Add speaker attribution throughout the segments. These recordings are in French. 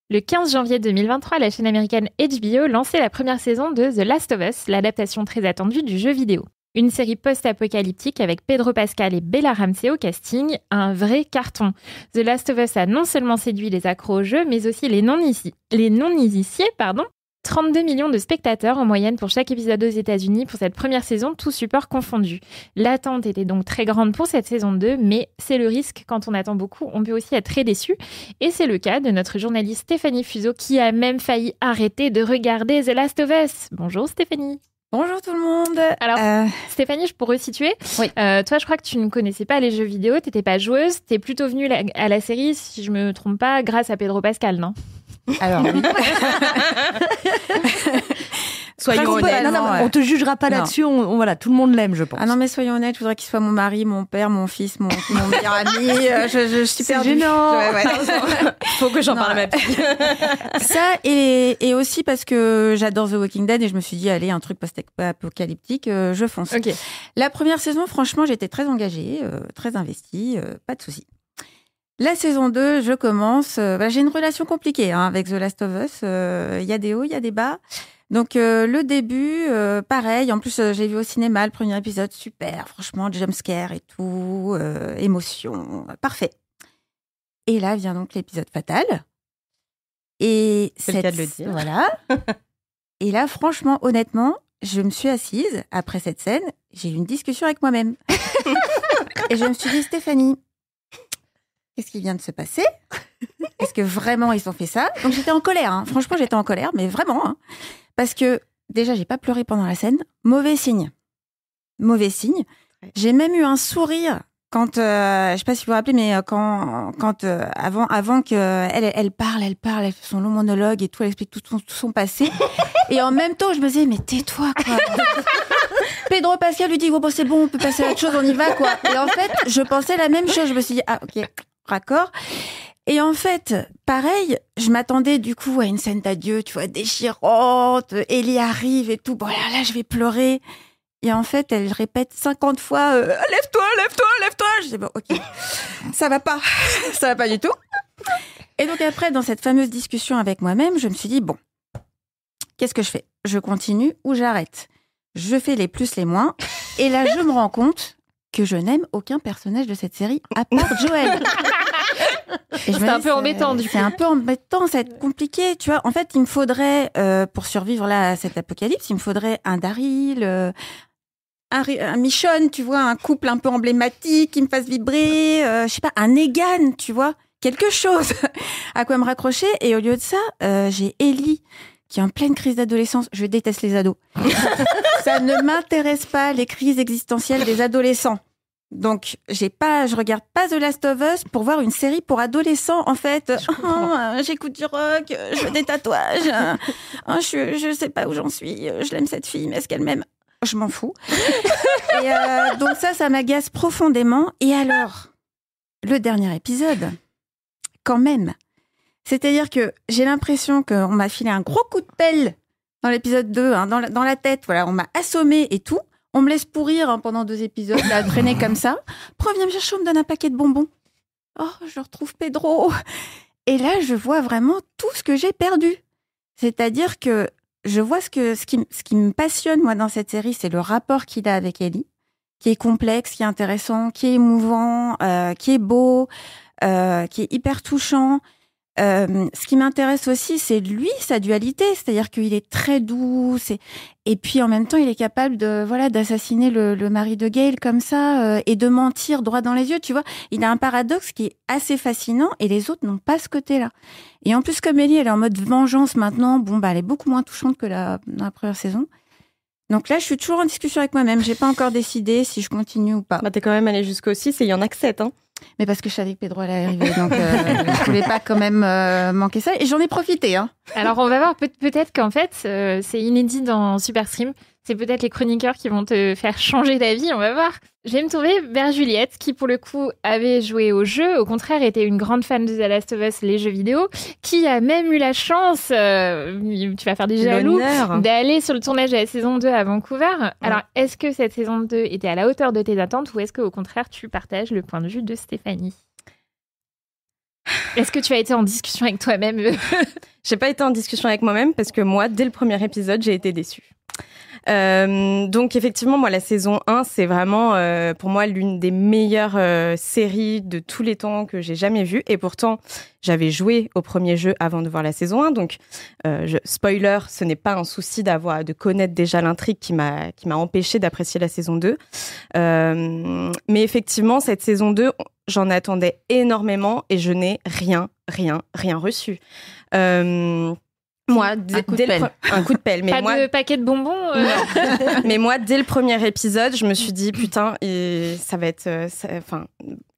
Speaker 1: Le 15 janvier 2023, la chaîne américaine HBO lançait la première saison de The Last of Us, l'adaptation très attendue du jeu vidéo. Une série post-apocalyptique avec Pedro Pascal et Bella Ramsey au casting, un vrai carton. The Last of Us a non seulement séduit les accros au jeu, mais aussi les non-initiés. 32 millions de spectateurs en moyenne pour chaque épisode aux États-Unis pour cette première saison, tout support confondu. L'attente était donc très grande pour cette saison 2, mais c'est le risque. Quand on attend beaucoup, on peut aussi être très déçu. Et c'est le cas de notre journaliste Stéphanie Fuseau qui a même failli arrêter de regarder The Last of Us. Bonjour Stéphanie.
Speaker 2: Bonjour tout le monde.
Speaker 1: Alors, Stéphanie, pour resituer,
Speaker 2: oui.
Speaker 1: Toi, je crois que tu ne connaissais pas les jeux vidéo, tu n'étais pas joueuse, tu es plutôt venue à la série, si je ne me trompe pas, grâce à Pedro Pascal, non ?
Speaker 2: Alors, oui.
Speaker 3: Soyons honnêtes. Non, on te jugera pas là-dessus. Voilà, tout le monde l'aime, je pense.
Speaker 2: Ah non, mais soyons honnêtes. Je voudrais qu'il soit mon mari, mon père, mon fils, mon meilleur ami. Je suis perdue.
Speaker 3: C'est gênant.
Speaker 2: Ouais.
Speaker 3: Faut que j'en parle à ma petite.
Speaker 2: Ça et aussi parce que j'adore The Walking Dead et je me suis dit allez, un truc post-apocalyptique, je fonce.
Speaker 1: Ok.
Speaker 2: La première saison, franchement, j'étais très engagée, très investie, pas de souci. La saison 2, je commence. J'ai une relation compliquée avec The Last of Us. Il y a des hauts, il y a des bas. Donc le début, pareil. En plus, j'ai vu au cinéma le premier épisode, super. Franchement, jumpscare et tout, émotion, parfait. Et là vient donc l'épisode fatal. Et
Speaker 3: c'est le cas de le dire.
Speaker 2: Voilà. Et là, franchement, honnêtement, je me suis assise après cette scène. J'ai eu une discussion avec moi-même. Et je me suis dit, Stéphanie, qu'est-ce qui vient de se passer ? Est-ce que vraiment ils ont fait ça ? Donc j'étais en colère. Franchement, j'étais en colère, mais vraiment. Parce que déjà, j'ai pas pleuré pendant la scène. Mauvais signe. J'ai même eu un sourire quand, je sais pas si vous vous rappelez, mais quand avant que elle parle, elle fait son long monologue et tout, elle explique tout son passé. Et en même temps, je me disais, mais tais-toi, quoi. Pedro Pascal lui dit, bon, c'est bon, on peut passer à autre chose, on y va, quoi. Et en fait, je pensais la même chose. Je me suis dit, ah, ok, raccord. Et en fait, pareil, je m'attendais du coup à une scène d'adieu, tu vois, déchirante. Ellie arrive et tout. Bon, là, je vais pleurer. Et en fait, elle répète 50 fois, lève-toi. Je dis, bon, ok, ça va pas du tout. Et donc après, dans cette fameuse discussion avec moi-même, je me suis dit, bon, qu'est-ce que je fais ? Je continue ou j'arrête ? Je fais les plus, les moins. Et là, je me rends compte que je n'aime aucun personnage de cette série, à part Joël.
Speaker 1: C'est un peu embêtant, du coup.
Speaker 2: C'est un peu embêtant, ça va être compliqué, tu vois. En fait, il me faudrait, pour survivre là à cet apocalypse, il me faudrait un Daryl, un Michonne, tu vois, un couple un peu emblématique qui me fasse vibrer, je sais pas, un Negan, tu vois, quelque chose à quoi me raccrocher. Et au lieu de ça, j'ai Ellie qui est en pleine crise d'adolescence. Je déteste les ados. Ça ne m'intéresse pas, les crises existentielles des adolescents. Donc, je regarde pas The Last of Us pour voir une série pour adolescents, en fait. J'écoute du rock, je fais des tatouages. Je sais pas où j'en suis. Je l'aime cette fille, mais est-ce qu'elle m'aime ? Je m'en fous. Et donc ça m'agace profondément. Et alors, le dernier épisode, quand même. C'est-à-dire que j'ai l'impression qu'on m'a filé un gros coup de pelle dans l'épisode 2, dans la tête. Voilà, on m'a assommé et tout. On me laisse pourrir pendant 2 épisodes, là, traîner comme ça. Après, on vient me chercher, on me donne un paquet de bonbons. Oh, je retrouve Pedro. Et là, je vois vraiment tout ce que j'ai perdu. C'est-à-dire que je vois ce qui me passionne, moi, dans cette série, c'est le rapport qu'il a avec Ellie, qui est complexe, qui est intéressant, qui est émouvant, qui est beau, qui est hyper touchant. Ce qui m'intéresse aussi, c'est lui, sa dualité, c'est-à-dire qu'il est très doux, et puis en même temps, il est capable d'assassiner le mari de Gail comme ça et de mentir droit dans les yeux, tu vois. Il a un paradoxe qui est assez fascinant et les autres n'ont pas ce côté-là. Et en plus, comme Ellie, elle est en mode vengeance maintenant, elle est beaucoup moins touchante que dans la première saison. Donc là, je suis toujours en discussion avec moi-même. J'ai pas encore décidé si je continue ou pas.
Speaker 3: T'es quand même allée jusqu'au 6 et il y en a que 7,
Speaker 2: Mais parce que je savais que Pedro allait arriver, donc je voulais pas quand même manquer ça. Et j'en ai profité.
Speaker 1: Alors, on va voir, peut-être qu'en fait, c'est inédit dans Superstream. C'est peut-être les chroniqueurs qui vont te faire changer d'avis, on va voir. Je vais me tourner vers Juliette, qui pour le coup avait joué au jeu, au contraire était une grande fan de The Last of Us, les jeux vidéo, qui a même eu la chance, tu vas faire des jaloux, d'aller sur le tournage de la saison 2 à Vancouver. Ouais. Alors, est-ce que cette saison 2 était à la hauteur de tes attentes ou est-ce qu'au contraire tu partages le point de vue de Stéphanie ? Est-ce que tu as été en discussion avec toi-même?
Speaker 4: J'ai pas été en discussion avec moi-même parce que moi, dès le premier épisode, j'ai été déçue. Donc effectivement, moi, la saison 1, c'est vraiment pour moi l'une des meilleures séries de tous les temps que j'ai jamais vues. Et pourtant, j'avais joué au premier jeu avant de voir la saison 1. Donc, spoiler, ce n'est pas un souci de connaître déjà l'intrigue qui m'a empêché d'apprécier la saison 2. Mais effectivement, cette saison 2, j'en attendais énormément et je n'ai rien reçu. Moi,
Speaker 2: un coup de pelle.
Speaker 4: Mais
Speaker 1: pas de paquet de bonbons.
Speaker 4: Mais moi, dès le premier épisode, je me suis dit putain, ça va être,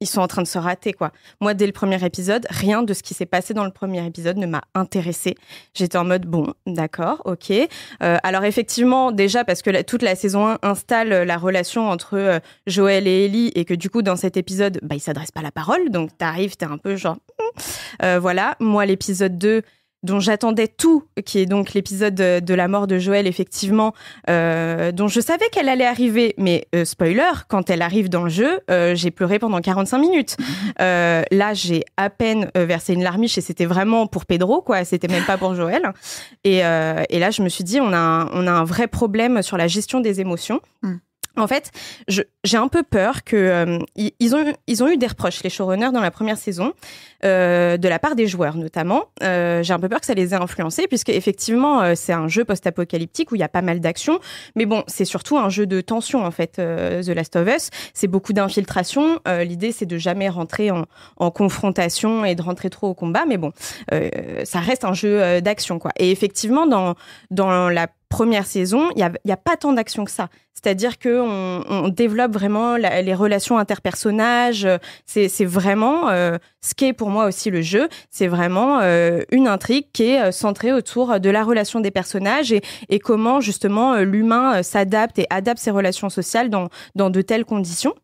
Speaker 4: ils sont en train de se rater quoi. Moi, dès le premier épisode, rien de ce qui s'est passé dans le premier épisode ne m'a intéressée. J'étais en mode bon, d'accord, ok. Alors effectivement, déjà parce que toute la saison 1 installe la relation entre Joël et Ellie et que du coup dans cet épisode, ils s'adressent pas la parole, donc t'es un peu genre, voilà. Moi, l'épisode 2. Dont j'attendais tout, qui est donc l'épisode de la mort de Joël, effectivement, dont je savais qu'elle allait arriver, mais spoiler, quand elle arrive dans le jeu, j'ai pleuré pendant 45 minutes. Là, j'ai à peine versé une larmiche et c'était vraiment pour Pedro, quoi, c'était même pas pour Joël. Et là, je me suis dit, on a un vrai problème sur la gestion des émotions. En fait, j'ai un peu peur que ils ont eu des reproches, les showrunners, dans la première saison, de la part des joueurs notamment. J'ai un peu peur que ça les ait influencés, puisque effectivement, c'est un jeu post-apocalyptique où il y a pas mal d'actions. Mais bon, c'est surtout un jeu de tension, en fait, The Last of Us. C'est beaucoup d'infiltration. L'idée, c'est de jamais rentrer en confrontation et de rentrer trop au combat. Mais bon, ça reste un jeu d'action, quoi. Et effectivement, dans la première saison, il y a pas tant d'action que ça. C'est-à-dire que on développe vraiment les relations interpersonnages. C'est vraiment ce qu'est pour moi aussi le jeu. C'est vraiment une intrigue qui est centrée autour de la relation des personnages et comment justement l'humain s'adapte et adapte ses relations sociales dans de telles conditions.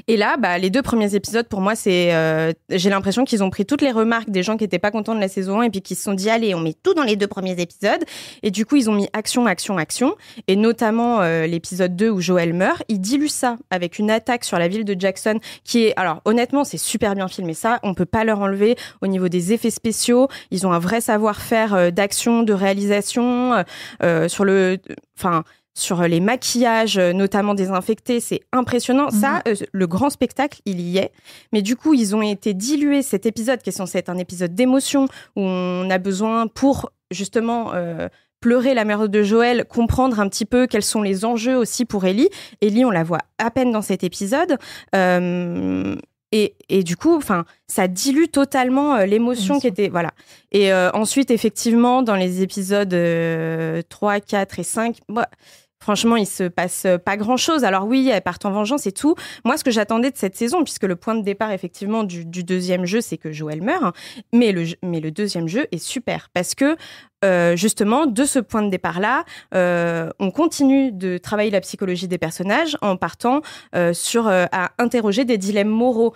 Speaker 4: Et là, les 2 premiers épisodes, pour moi, j'ai l'impression qu'ils ont pris toutes les remarques des gens qui étaient pas contents de la saison 1 et puis qui se sont dit, allez, on met tout dans les 2 premiers épisodes. Et du coup, ils ont mis action. Et notamment, l'épisode 2 où Joël meurt, ils diluent ça avec une attaque sur la ville de Jackson qui est, alors, honnêtement, c'est super bien filmé. Ça, on peut pas leur enlever au niveau des effets spéciaux. Ils ont un vrai savoir-faire d'action, de réalisation, sur les maquillages, notamment désinfectés, c'est impressionnant. Ça, le grand spectacle, il y est. Mais du coup, ils ont été dilués, cet épisode qui est censé être un épisode d'émotion, où on a besoin pour, justement, pleurer la mère de Joël, comprendre un petit peu quels sont les enjeux aussi pour Ellie. Ellie, on la voit à peine dans cet épisode. Et du coup, ça dilue totalement l'émotion qui était, voilà. Et ensuite, effectivement, dans les épisodes 3, 4 et 5, franchement, il se passe pas grand-chose. Alors oui, elles partent en vengeance et tout. Moi, ce que j'attendais de cette saison, puisque le point de départ, effectivement, du deuxième jeu, c'est que Joël meurt, mais le deuxième jeu est super, parce que justement, de ce point de départ-là, on continue de travailler la psychologie des personnages en partant à interroger des dilemmes moraux.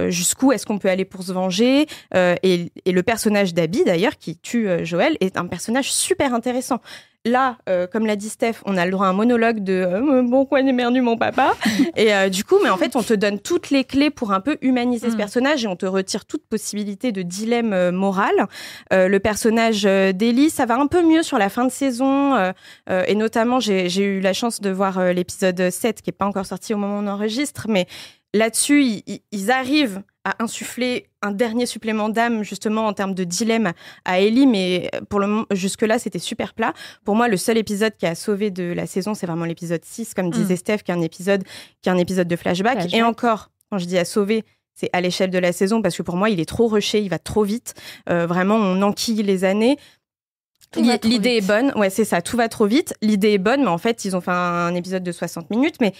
Speaker 4: Jusqu'où est-ce qu'on peut aller pour se venger, et le personnage d'Abby, d'ailleurs, qui tue Joël, est un personnage super intéressant. Là, comme l'a dit Steph, on a le droit à un monologue de « Pourquoi il est merdu mon papa ?» Et du coup, mais en fait, on te donne toutes les clés pour un peu humaniser ce personnage et on te retire toute possibilité de dilemme moral. Le personnage d'Ellie, ça va un peu mieux sur la fin de saison. Et notamment, j'ai eu la chance de voir l'épisode 7, qui n'est pas encore sorti au moment où on enregistre. Mais là-dessus, ils arrivent à insuffler un dernier supplément d'âme, justement, en termes de dilemme à Ellie, mais pour le moment, jusque-là, c'était super plat. Pour moi, le seul épisode qui a sauvé de la saison, c'est vraiment l'épisode 6, comme disait Steph, qui est un épisode de flashback. Et encore, quand je dis à sauver, c'est à l'échelle de la saison, parce que pour moi, il est trop rushé, il va trop vite. Vraiment, on enquille les années. L'idée est bonne, ouais, c'est ça, tout va trop vite. L'idée est bonne, mais en fait, ils ont fait un épisode de 60 minutes. Mais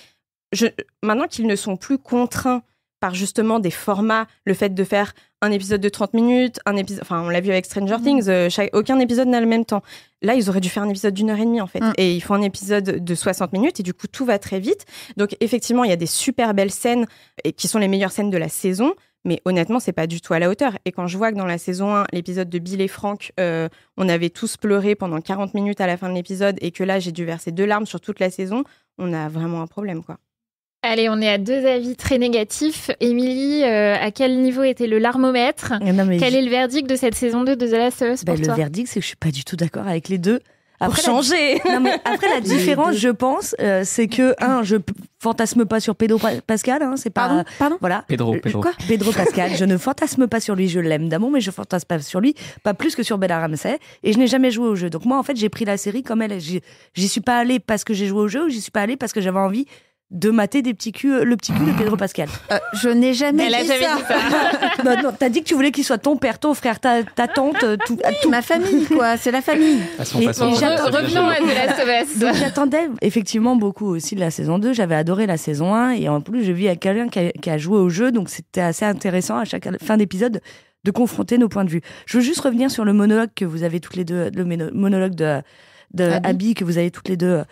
Speaker 4: maintenant qu'ils ne sont plus contraints par justement des formats, le fait de faire un épisode de 30 minutes, on l'a vu avec Stranger Things, aucun épisode n'a le même temps. Là, ils auraient dû faire un épisode d'1h30 en fait. Et ils font un épisode de 60 minutes et du coup, tout va très vite. Donc effectivement, il y a des super belles scènes qui sont les meilleures scènes de la saison. Mais honnêtement, c'est pas du tout à la hauteur. Et quand je vois que dans la saison 1, l'épisode de Bill et Frank, on avait tous pleuré pendant 40 minutes à la fin de l'épisode et que là, j'ai dû verser 2 larmes sur toute la saison, on a vraiment un problème, quoi.
Speaker 1: Allez, on est à 2 avis très négatifs. Émilie, à quel niveau était le larmomètre ? Quel est le verdict de cette saison 2 de The Last of Us pour toi ?
Speaker 3: Le verdict, c'est que je suis pas du tout d'accord avec les deux.
Speaker 4: Pour changer.
Speaker 3: Après, la différence, je pense, c'est que, je fantasme pas sur Pedro Pascal, c'est pas...
Speaker 2: Pardon
Speaker 3: Voilà.
Speaker 5: Pedro.
Speaker 3: Quoi ? Pedro Pascal. Je ne fantasme pas sur lui, je l'aime d'amour, mais je fantasme pas sur lui, pas plus que sur Bella Ramsey, et je n'ai jamais joué au jeu. Donc moi, en fait, j'ai pris la série comme elle est. J'y suis pas allée parce que j'ai joué au jeu, ou j'y suis pas allée parce que j'avais envie de mater le petit cul de Pedro Pascal.
Speaker 2: Je n'ai jamais dit ça.
Speaker 3: Non, t'as dit que tu voulais qu'il soit ton père, ton frère, ta tante, tout.
Speaker 2: Ma famille, quoi. C'est la famille.
Speaker 1: Revenons à The Last of Us.
Speaker 3: Donc j'attendais effectivement beaucoup aussi de la saison 2. J'avais adoré la saison 1 et en plus je vis avec quelqu'un qui a joué au jeu, donc c'était assez intéressant à chaque fin d'épisode de confronter nos points de vue. Je veux juste revenir sur le monologue que vous avez toutes les deux, le monologue de Abby que vous avez toutes les deux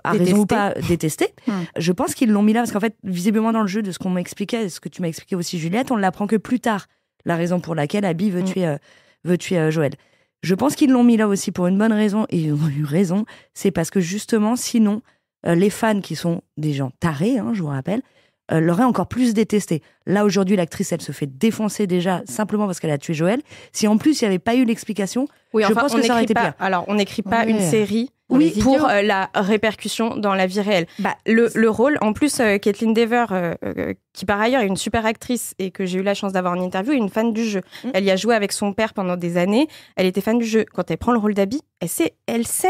Speaker 3: à raison ou pas détesté. Je pense qu'ils l'ont mis là parce qu'en fait, visiblement dans le jeu, de ce qu'on m'expliquait, ce que tu m'as expliqué aussi Juliette, on ne l'apprend que plus tard, la raison pour laquelle Abby veut tuer Joël. Je pense qu'ils l'ont mis là aussi pour une bonne raison, et ils ont eu raison, c'est parce que justement, sinon, les fans qui sont des gens tarés, je vous rappelle, l'auraient encore plus détesté. Là, aujourd'hui, l'actrice, elle se fait défoncer déjà simplement parce qu'elle a tué Joël. Si en plus, il n'y avait pas eu l'explication, je pense que ça aurait été pire.
Speaker 4: Alors, on n'écrit pas une série pour la répercussion dans la vie réelle. Le rôle, en plus, Caitlin Dever, qui par ailleurs est une super actrice et que j'ai eu la chance d'avoir en interview, est une fan du jeu. Elle y a joué avec son père pendant des années. Elle était fan du jeu. Quand elle prend le rôle d'Abby, elle sait.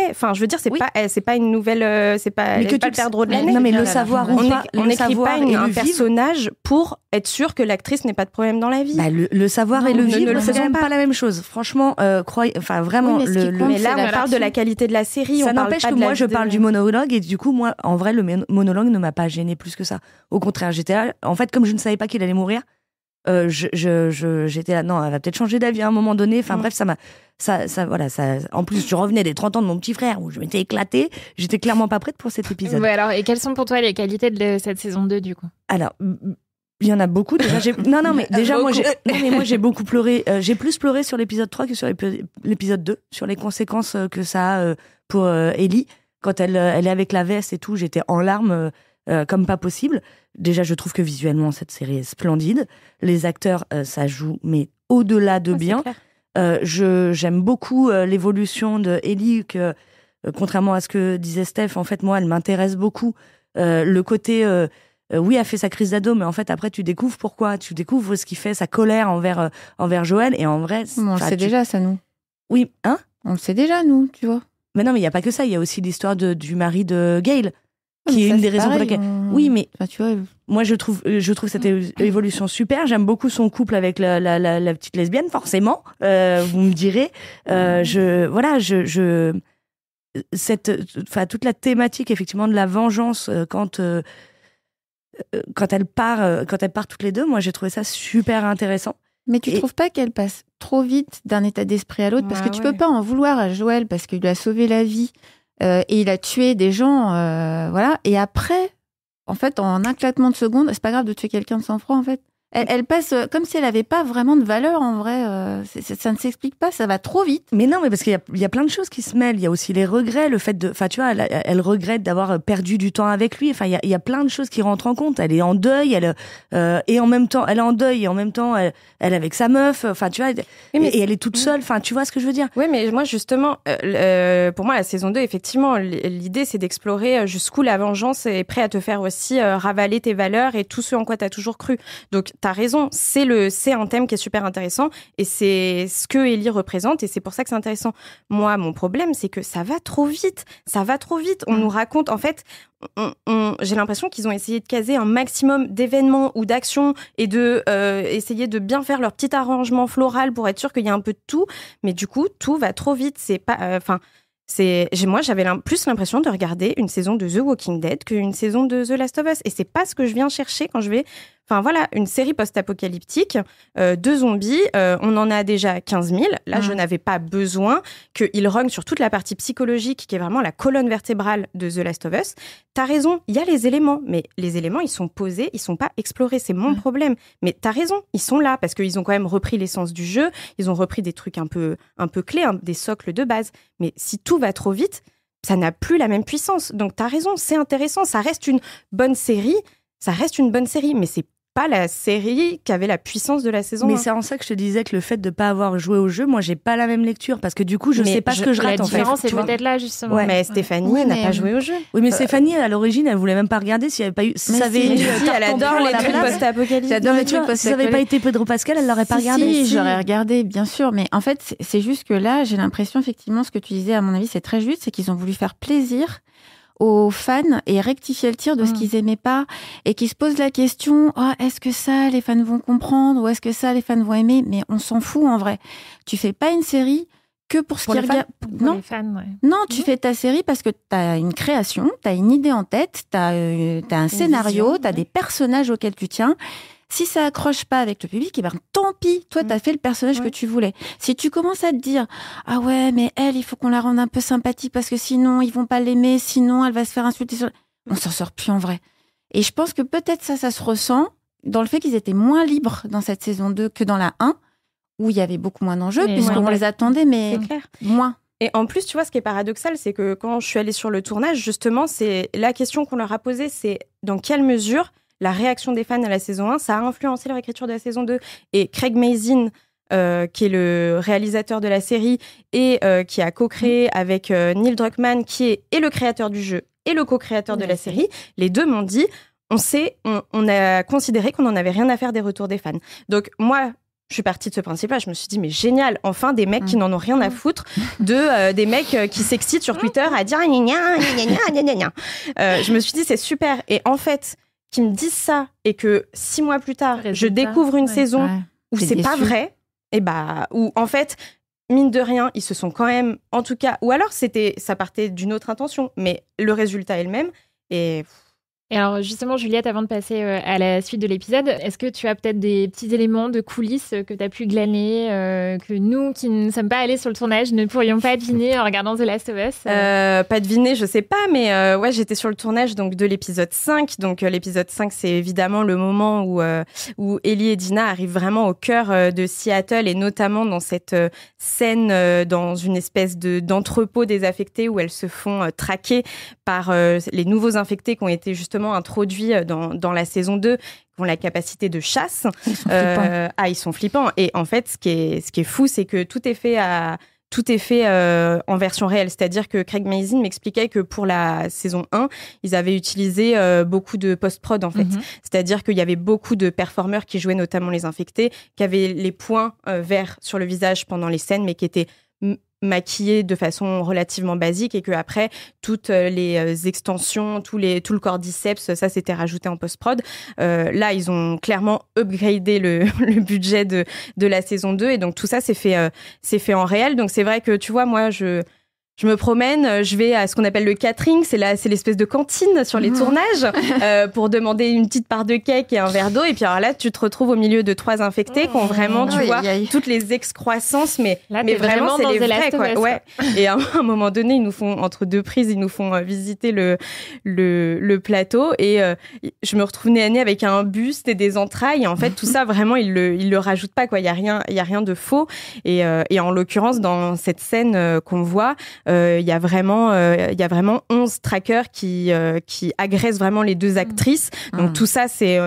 Speaker 4: Enfin, je veux dire, c'est pas une nouvelle. C'est pas. Elle pas le perdreau de l'année.
Speaker 3: Non, mais le savoir ou pas.
Speaker 4: On n'écrit pas un personnage pour être sûr que l'actrice n'ait pas de problème dans la vie.
Speaker 3: Le savoir et le vivre, c'est quand même pas la même chose. Franchement, vraiment.
Speaker 4: Mais là, on parle de la qualité de la série.
Speaker 3: Ça n'empêche que moi, je parle du monologue et du coup, moi, en vrai, le monologue ne m'a pas gêné plus que ça. Au contraire, j'étais là. En fait, comme je ne savais pas qu'il allait mourir, j'étais là. Non, elle va peut-être changer d'avis à un moment donné. Enfin bref, voilà. En plus, je revenais des 30 ans de mon petit frère où je m'étais éclatée. J'étais clairement pas prête pour cet épisode.
Speaker 1: Ouais, alors, et quelles sont pour toi les qualités de cette saison 2 du coup ?
Speaker 3: Alors. Il y en a beaucoup. Déjà, moi, j'ai beaucoup pleuré. J'ai plus pleuré sur l'épisode 3 que sur l'épisode 2, sur les conséquences que ça a pour Ellie. Quand elle est avec la veste et tout, j'étais en larmes comme pas possible. Déjà, je trouve que visuellement, cette série est splendide. Les acteurs, ça joue, mais au-delà de bien. J'aime beaucoup l'évolution de Ellie, que contrairement à ce que disait Steph, en fait, moi, elle m'intéresse beaucoup. Le côté... oui, elle fait sa crise d'ado, mais en fait, après, tu découvres pourquoi. Tu découvres ce qui fait sa colère envers Joël. Et en vrai...
Speaker 2: On le sait déjà, ça, nous.
Speaker 3: Oui,
Speaker 2: on le sait déjà, nous, tu vois.
Speaker 3: Mais non, mais il n'y a pas que ça. Il y a aussi l'histoire du mari de Gail, qui est une des raisons pour lesquelles... Oui, mais
Speaker 2: tu vois...
Speaker 3: moi, je trouve cette évolution super. J'aime beaucoup son couple avec la petite lesbienne, forcément. Vous me direz. Toute la thématique, effectivement, de la vengeance quand elle part toutes les deux, moi j'ai trouvé ça super intéressant.
Speaker 2: Mais tu trouves pas qu'elle passe trop vite d'un état d'esprit à l'autre, parce que tu peux pas en vouloir à Joël parce qu'il lui a sauvé la vie et il a tué des gens, voilà. Et après, en fait, en un claquement de secondes, c'est pas grave de tuer quelqu'un de sang-froid, en fait. Elle passe comme si elle avait pas vraiment de valeur, en vrai. Ça ne s'explique pas, ça va trop vite.
Speaker 3: Mais non, mais parce qu'il y a plein de choses qui se mêlent. Il y a aussi les regrets, le fait de... Enfin, tu vois, elle regrette d'avoir perdu du temps avec lui. Enfin, il y a plein de choses qui rentrent en compte. Elle est en deuil, et en même temps, elle est en deuil, et en même temps, elle est avec sa meuf. Enfin, tu vois, et elle est toute seule. Enfin, tu vois ce que je veux dire?
Speaker 4: Oui, mais moi, justement, pour moi, la saison 2, effectivement, l'idée, c'est d'explorer jusqu'où la vengeance est prête à te faire aussi ravaler tes valeurs et tout ce en quoi t'as toujours cru. Donc, t'as raison, c'est un thème qui est super intéressant et c'est ce que Ellie représente et c'est pour ça que c'est intéressant. Moi, mon problème, c'est que ça va trop vite. On nous raconte, en fait, j'ai l'impression qu'ils ont essayé de caser un maximum d'événements ou d'actions et de essayer de bien faire leur petit arrangement floral pour être sûr qu'il y a un peu de tout. Mais du coup, tout va trop vite. C'est pas... moi, j'avais plus l'impression de regarder une saison de The Walking Dead qu'une saison de The Last of Us. Et c'est pas ce que je viens chercher quand je vais... Enfin voilà, une série post-apocalyptique de zombies, on en a déjà 15 000. Là, je n'avais pas besoin qu'il rogne sur toute la partie psychologique qui est vraiment la colonne vertébrale de The Last of Us. T'as raison, il y a les éléments, mais les éléments, ils sont posés, ils sont pas explorés, c'est mon problème. Mais t'as raison, ils sont là parce qu'ils ont quand même repris l'essence du jeu, ils ont repris des trucs un peu clés, des socles de base. Mais si tout va trop vite, ça n'a plus la même puissance. Donc t'as raison, c'est intéressant, ça reste une bonne série, mais c'est pas la série qui avait la puissance de la saison 1.
Speaker 3: Mais c'est en ça que je te disais que le fait de pas avoir joué au jeu, moi j'ai pas la même lecture parce que du coup je sais pas ce que je rate en fait.
Speaker 1: La différence est peut-être là justement.
Speaker 4: Mais Stéphanie n'a pas joué au jeu.
Speaker 3: Oui, mais Stéphanie à l'origine elle voulait même pas regarder s'il y avait pas eu.
Speaker 4: Elle adore les trucs post-apocalyptiques.
Speaker 2: J'adore les trucs post-apocalyptiques.
Speaker 3: Si ça avait pas été Pedro Pascal, elle l'aurait pas regardé.
Speaker 2: Si, j'aurais regardé, bien sûr. Mais en fait, c'est juste que là, j'ai l'impression effectivement ce que tu disais, à mon avis, c'est très juste, c'est qu'ils ont voulu faire plaisir aux fans et rectifier le tir de ce qu'ils aimaient pas et qui se posent la question est-ce que ça les fans vont comprendre ou est-ce que ça les fans vont aimer, mais on s'en fout en vrai. Tu fais pas une série que pour ce qui regarde
Speaker 1: les fans, ouais.
Speaker 2: Non, tu fais ta série parce que tu as une création, tu as une idée en tête, tu as un scénario, tu as des personnages auxquels tu tiens. Si ça accroche pas avec le public, tant pis. Toi, t'as fait le personnage que tu voulais. Si tu commences à te dire, ah ouais, mais elle, il faut qu'on la rende un peu sympathique parce que sinon, ils vont pas l'aimer, sinon, elle va se faire insulter. On s'en sort plus en vrai. Et je pense que peut-être ça se ressent dans le fait qu'ils étaient moins libres dans cette saison 2 que dans la 1, où il y avait beaucoup moins d'enjeux, puisqu'on les attendait, mais moins.
Speaker 4: Et en plus, tu vois, ce qui est paradoxal, c'est que quand je suis allée sur le tournage, justement, c'est la question qu'on leur a posée, c'est dans quelle mesure la réaction des fans à la saison 1, ça a influencé leur écriture de la saison 2. Et Craig Mazin, qui est le réalisateur de la série et qui a co-créé avec Neil Druckmann, qui est et le créateur du jeu et le co-créateur de la série, les deux m'ont dit, on a considéré qu'on n'en avait rien à faire des retours des fans. Donc moi, je suis partie de ce principe-là. Je me suis dit, mais génial, enfin des mecs qui n'en ont rien à foutre de des mecs qui s'excitent sur Twitter à dire gna gna gna gna gna gna. Je me suis dit, c'est super. Et en fait, qui me disent ça et que 6 mois plus tard, je découvre une saison où c'est pas vrai, et où en fait, mine de rien, ils se sont quand même, en tout cas, ou alors ça partait d'une autre intention, mais le résultat est le même.
Speaker 1: Et alors justement, Juliette, avant de passer à la suite de l'épisode, est-ce que tu as peut-être des petits éléments de coulisses que tu as pu glaner, que nous, qui ne sommes pas allés sur le tournage, ne pourrions pas deviner en regardant The Last of Us
Speaker 4: Pas deviner, je sais pas, mais j'étais sur le tournage donc, de l'épisode 5. Donc l'épisode 5, c'est évidemment le moment où Ellie et Dina arrivent vraiment au cœur de Seattle, et notamment dans cette scène dans une espèce d'entrepôt désaffecté où elles se font traquer par les nouveaux infectés qui ont été justement introduits dans la saison 2, qui ont la capacité de chasse. Ils sont flippants. Et en fait, ce qui est fou, c'est que tout est fait en version réelle. C'est-à-dire que Craig Mazin m'expliquait que pour la saison 1, ils avaient utilisé beaucoup de post-prod, en fait. C'est-à-dire qu'il y avait beaucoup de performeurs qui jouaient notamment les infectés, qui avaient les points verts sur le visage pendant les scènes, mais qui étaient maquillés de façon relativement basique, et que après toutes les extensions, tout le cordyceps, ça s'était rajouté en post-prod. Là, ils ont clairement upgradé le budget de la saison 2, et donc tout ça c'est fait en réel. Donc c'est vrai que tu vois, moi je me promène, je vais à ce qu'on appelle le catering, c'est l'espèce de cantine sur les tournages, pour demander une petite part de cake et un verre d'eau. Et puis alors là, tu te retrouves au milieu de 3 infectés qui ont vraiment, tu vois, toutes les excroissances, mais vraiment, c'est les vrais, quoi. Ouais. Et à un moment donné, ils nous font, entre 2 prises, ils nous font visiter le plateau, et je me retrouve nez à nez avec un buste et des entrailles. Et en fait, tout ça, vraiment, ils le rajoutent pas, quoi. Il y a rien de faux. Et en l'occurrence, dans cette scène qu'on voit, il y a vraiment 11 trackers qui agressent vraiment les 2 actrices. Donc tout ça, c'est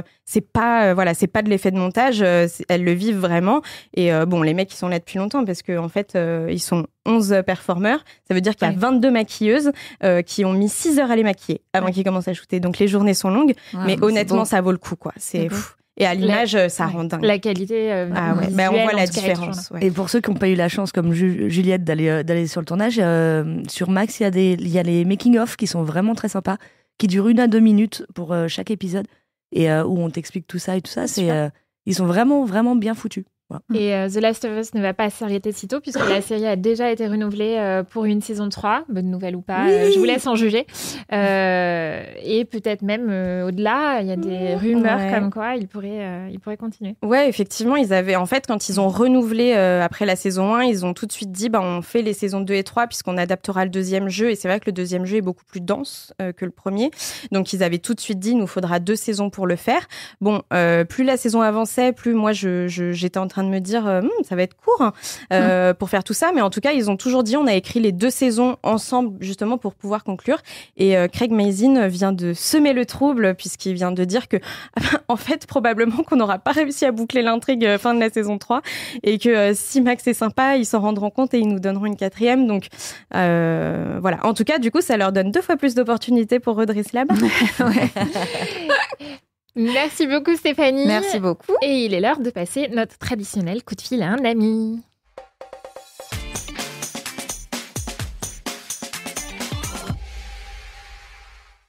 Speaker 4: pas de l'effet de montage, elles le vivent vraiment. Et les mecs, ils sont là depuis longtemps parce que en fait, ils sont 11 performeurs. Ça veut dire qu'il y a 22 maquilleuses qui ont mis 6 heures à les maquiller avant qu'ils commencent à shooter. Donc les journées sont longues, mais honnêtement, ça vaut le coup, quoi. C'est fou. Et à l'image, ça rend dingue.
Speaker 1: La qualité visuelle,
Speaker 4: on voit la différence.
Speaker 3: Et pour ceux qui n'ont pas eu la chance, comme Juliette, d'aller sur le tournage, sur Max, il y a les making-of qui sont vraiment très sympas, qui durent 1 à 2 minutes pour chaque épisode, et où on t'explique tout ça et tout ça. Ils sont vraiment, vraiment bien foutus. Voilà.
Speaker 1: Et The Last of Us ne va pas s'arrêter si tôt, puisque la série a déjà été renouvelée pour une saison 3, bonne nouvelle ou pas, je vous laisse en juger. Et peut-être même au-delà, il y a des rumeurs comme quoi il pourrait continuer.
Speaker 4: Ouais, effectivement, ils avaient, en fait, quand ils ont renouvelé après la saison 1, ils ont tout de suite dit, on fait les saisons 2 et 3 puisqu'on adaptera le 2e jeu, et c'est vrai que le 2e jeu est beaucoup plus dense que le premier. Donc ils avaient tout de suite dit, il nous faudra 2 saisons pour le faire. Plus la saison avançait, plus moi j'étais en train train de me dire ça va être court pour faire tout ça, mais en tout cas ils ont toujours dit on a écrit les 2 saisons ensemble justement pour pouvoir conclure, et Craig Mazin vient de semer le trouble puisqu'il vient de dire que en fait probablement qu'on n'aura pas réussi à boucler l'intrigue fin de la saison 3 et que si Max est sympa ils s'en rendront compte et ils nous donneront une 4e, donc voilà, en tout cas du coup ça leur donne 2 fois plus d'opportunités pour redresser la barre.
Speaker 2: Ouais.
Speaker 1: Merci beaucoup Stéphanie.
Speaker 2: Merci beaucoup.
Speaker 1: Et il est l'heure de passer notre traditionnel coup de fil à un ami.